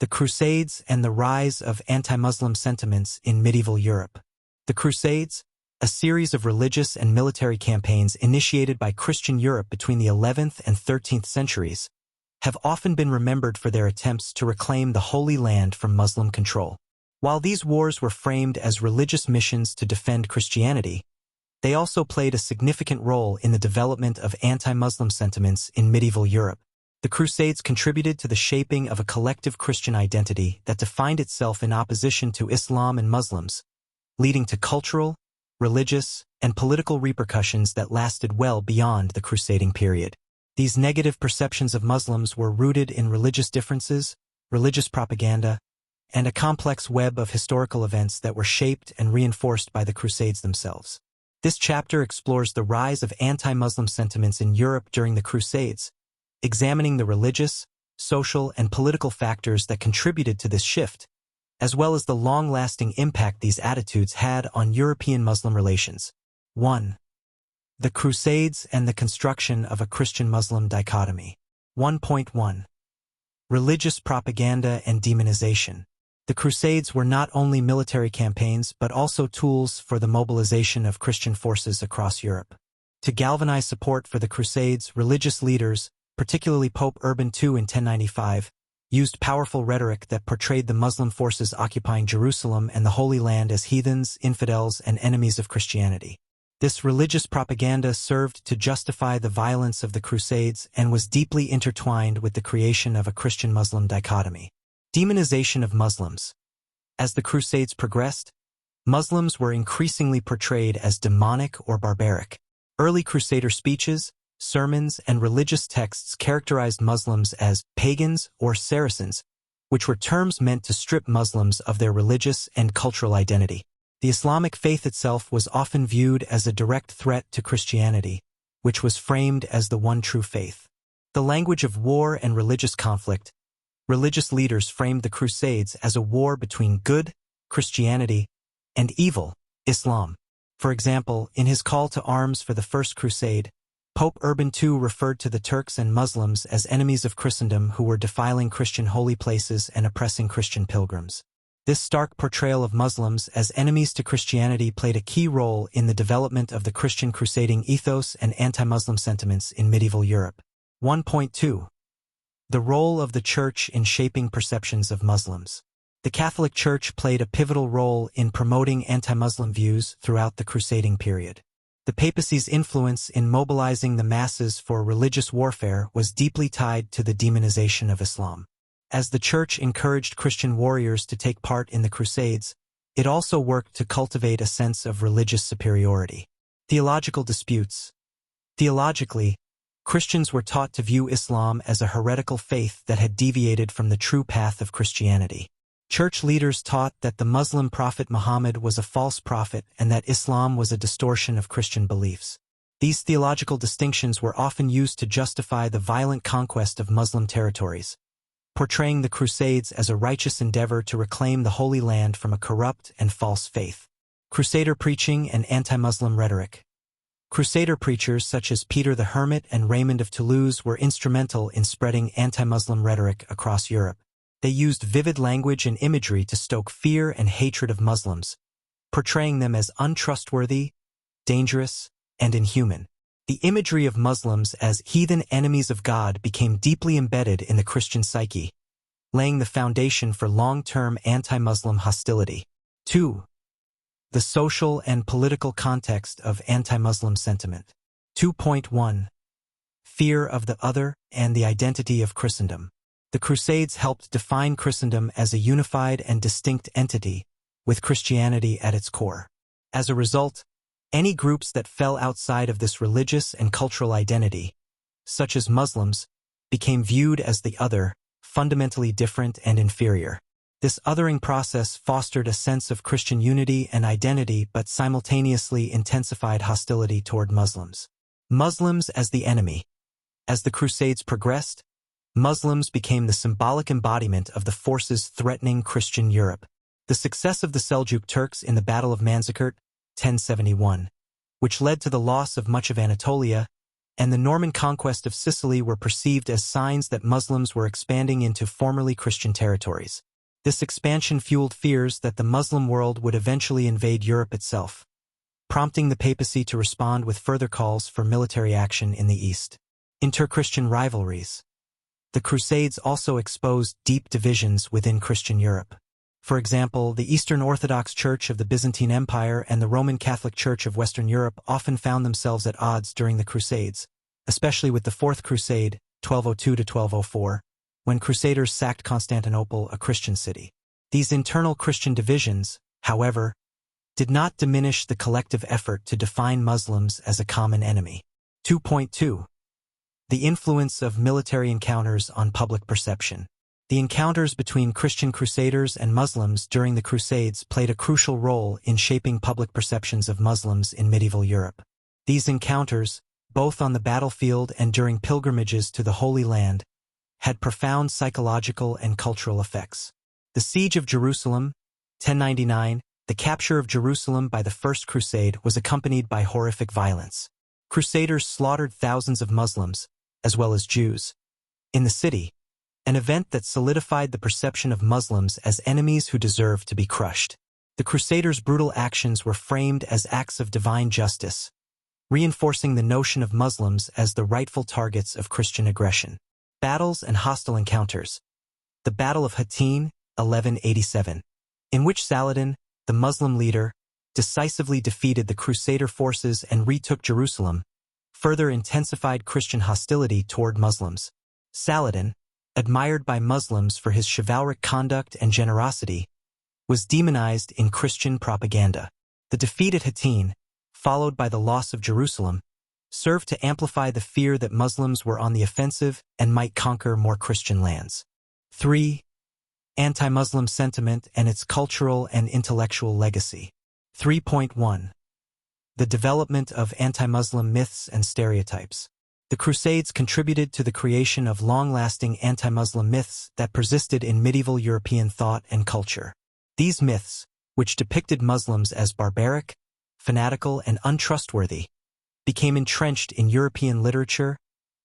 The Crusades and the rise of anti-Muslim sentiments in medieval Europe. The Crusades, a series of religious and military campaigns initiated by Christian Europe between the 11th and 13th centuries, have often been remembered for their attempts to reclaim the Holy Land from Muslim control. While these wars were framed as religious missions to defend Christianity, they also played a significant role in the development of anti-Muslim sentiments in medieval Europe. The Crusades contributed to the shaping of a collective Christian identity that defined itself in opposition to Islam and Muslims, leading to cultural, religious, and political repercussions that lasted well beyond the crusading period. These negative perceptions of Muslims were rooted in religious differences, religious propaganda, and a complex web of historical events that were shaped and reinforced by the Crusades themselves. This chapter explores the rise of anti-Muslim sentiments in Europe during the Crusades, examining the religious, social, and political factors that contributed to this shift, as well as the long-lasting impact these attitudes had on European-Muslim relations. 1. The Crusades and the construction of a Christian-Muslim dichotomy. 1.1. Religious propaganda and demonization. The Crusades were not only military campaigns but also tools for the mobilization of Christian forces across Europe. To galvanize support for the Crusades, religious leaders, particularly Pope Urban II in 1095, used powerful rhetoric that portrayed the Muslim forces occupying Jerusalem and the Holy Land as heathens, infidels, and enemies of Christianity. This religious propaganda served to justify the violence of the Crusades and was deeply intertwined with the creation of a Christian-Muslim dichotomy. Demonization of Muslims. As the Crusades progressed, Muslims were increasingly portrayed as demonic or barbaric. Early Crusader speeches, sermons, and religious texts characterized Muslims as pagans or Saracens, which were terms meant to strip Muslims of their religious and cultural identity. The Islamic faith itself was often viewed as a direct threat to Christianity, which was framed as the one true faith. The language of war and religious conflict. Religious leaders framed the Crusades as a war between good, Christianity, and evil, Islam. For example, in his call to arms for the First Crusade, Pope Urban II referred to the Turks and Muslims as enemies of Christendom who were defiling Christian holy places and oppressing Christian pilgrims. This stark portrayal of Muslims as enemies to Christianity played a key role in the development of the Christian crusading ethos and anti-Muslim sentiments in medieval Europe. 1.2. The role of the Church in shaping perceptions of Muslims. The Catholic Church played a pivotal role in promoting anti-Muslim views throughout the crusading period. The papacy's influence in mobilizing the masses for religious warfare was deeply tied to the demonization of Islam. As the Church encouraged Christian warriors to take part in the Crusades, it also worked to cultivate a sense of religious superiority. Theological disputes. Theologically, Christians were taught to view Islam as a heretical faith that had deviated from the true path of Christianity. Church leaders taught that the Muslim prophet Muhammad was a false prophet and that Islam was a distortion of Christian beliefs. These theological distinctions were often used to justify the violent conquest of Muslim territories, portraying the Crusades as a righteous endeavor to reclaim the Holy Land from a corrupt and false faith. Crusader preaching and anti-Muslim rhetoric. Crusader preachers such as Peter the Hermit and Raymond of Toulouse were instrumental in spreading anti-Muslim rhetoric across Europe. They used vivid language and imagery to stoke fear and hatred of Muslims, portraying them as untrustworthy, dangerous, and inhuman. The imagery of Muslims as heathen enemies of God became deeply embedded in the Christian psyche, laying the foundation for long-term anti-Muslim hostility. 2. The social and political context of anti-Muslim sentiment. 2.1. Fear of the other and the identity of Christendom. The Crusades helped define Christendom as a unified and distinct entity, with Christianity at its core. As a result, any groups that fell outside of this religious and cultural identity, such as Muslims, became viewed as the other, fundamentally different and inferior. This othering process fostered a sense of Christian unity and identity but simultaneously intensified hostility toward Muslims. Muslims as the enemy. As the Crusades progressed, Muslims became the symbolic embodiment of the forces threatening Christian Europe. The success of the Seljuk Turks in the Battle of Manzikert, 1071, which led to the loss of much of Anatolia, and the Norman conquest of Sicily were perceived as signs that Muslims were expanding into formerly Christian territories. This expansion fueled fears that the Muslim world would eventually invade Europe itself, prompting the papacy to respond with further calls for military action in the East. Inter-Christian rivalries. The Crusades also exposed deep divisions within Christian Europe. For example, the Eastern Orthodox Church of the Byzantine Empire and the Roman Catholic Church of Western Europe often found themselves at odds during the Crusades, especially with the Fourth Crusade, 1202–1204, when Crusaders sacked Constantinople, a Christian city. These internal Christian divisions, however, did not diminish the collective effort to define Muslims as a common enemy. 2.2. The influence of military encounters on public perception. The encounters between Christian crusaders and Muslims during the Crusades played a crucial role in shaping public perceptions of Muslims in medieval Europe. These encounters, both on the battlefield and during pilgrimages to the Holy Land, had profound psychological and cultural effects. The Siege of Jerusalem, 1099, the capture of Jerusalem by the First Crusade was accompanied by horrific violence. Crusaders slaughtered thousands of Muslims, as well as Jews, in the city, an event that solidified the perception of Muslims as enemies who deserved to be crushed. The Crusaders' brutal actions were framed as acts of divine justice, reinforcing the notion of Muslims as the rightful targets of Christian aggression. Battles and hostile encounters. The Battle of Hattin, 1187, in which Saladin, the Muslim leader, decisively defeated the Crusader forces and retook Jerusalem, further intensified Christian hostility toward Muslims. Saladin, admired by Muslims for his chivalric conduct and generosity, was demonized in Christian propaganda. The defeat at Hattin, followed by the loss of Jerusalem, served to amplify the fear that Muslims were on the offensive and might conquer more Christian lands. 3. Anti-Muslim sentiment and its cultural and intellectual legacy. 3.1. The development of anti-Muslim myths and stereotypes. The Crusades contributed to the creation of long-lasting anti-Muslim myths that persisted in medieval European thought and culture. These myths, which depicted Muslims as barbaric, fanatical, and untrustworthy, became entrenched in European literature,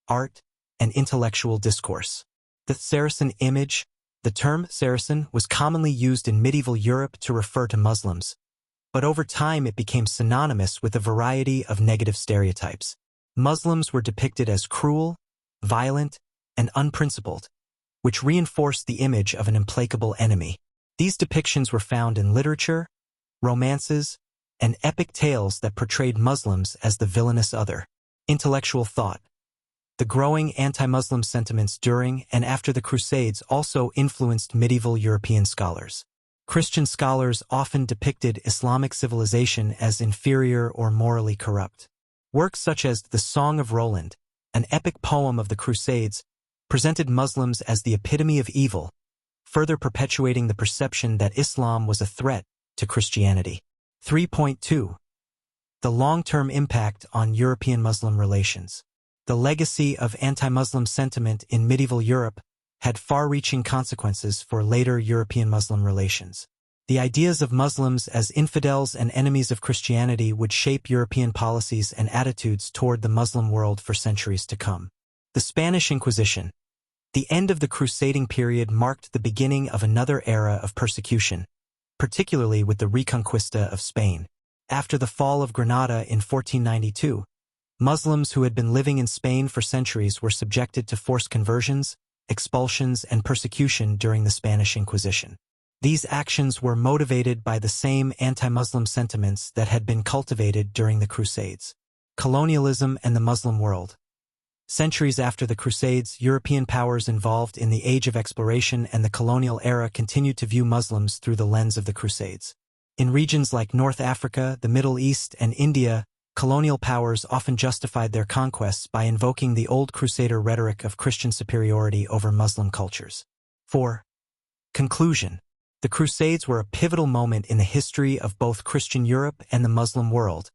art, and intellectual discourse. The Saracen image. The term Saracen was commonly used in medieval Europe to refer to Muslims, but over time it became synonymous with a variety of negative stereotypes. Muslims were depicted as cruel, violent, and unprincipled, which reinforced the image of an implacable enemy. These depictions were found in literature, romances, and epic tales that portrayed Muslims as the villainous other. Intellectual thought. The growing anti-Muslim sentiments during and after the Crusades also influenced medieval European scholars. Christian scholars often depicted Islamic civilization as inferior or morally corrupt. Works such as The Song of Roland, an epic poem of the Crusades, presented Muslims as the epitome of evil, further perpetuating the perception that Islam was a threat to Christianity. 3.2. The long-term impact on European-Muslim relations. The legacy of anti-Muslim sentiment in medieval Europe had far-reaching consequences for later European-Muslim relations. The ideas of Muslims as infidels and enemies of Christianity would shape European policies and attitudes toward the Muslim world for centuries to come. The Spanish Inquisition. The end of the crusading period marked the beginning of another era of persecution, particularly with the Reconquista of Spain. After the fall of Granada in 1492, Muslims who had been living in Spain for centuries were subjected to forced conversions, expulsions, and persecution during the Spanish Inquisition. These actions were motivated by the same anti-Muslim sentiments that had been cultivated during the Crusades. Colonialism and the Muslim world. Centuries after the Crusades, European powers involved in the Age of Exploration and the colonial era continued to view Muslims through the lens of the Crusades. In regions like North Africa, the Middle East, and India, colonial powers often justified their conquests by invoking the old Crusader rhetoric of Christian superiority over Muslim cultures. 4. Conclusion. The Crusades were a pivotal moment in the history of both Christian Europe and the Muslim world,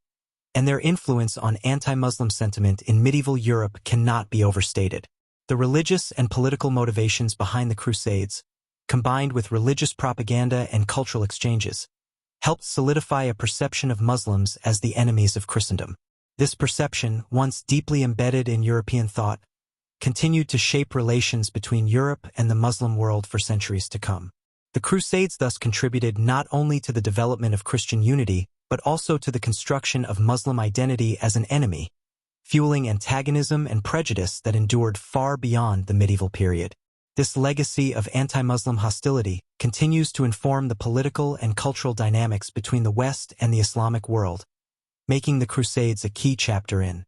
and their influence on anti-Muslim sentiment in medieval Europe cannot be overstated. The religious and political motivations behind the Crusades, combined with religious propaganda and cultural exchanges, helped solidify a perception of Muslims as the enemies of Christendom. This perception, once deeply embedded in European thought, continued to shape relations between Europe and the Muslim world for centuries to come. The Crusades thus contributed not only to the development of Christian unity, but also to the construction of Muslim identity as an enemy, fueling antagonism and prejudice that endured far beyond the medieval period. This legacy of anti-Muslim hostility continues to inform the political and cultural dynamics between the West and the Islamic world, making the Crusades a key chapter in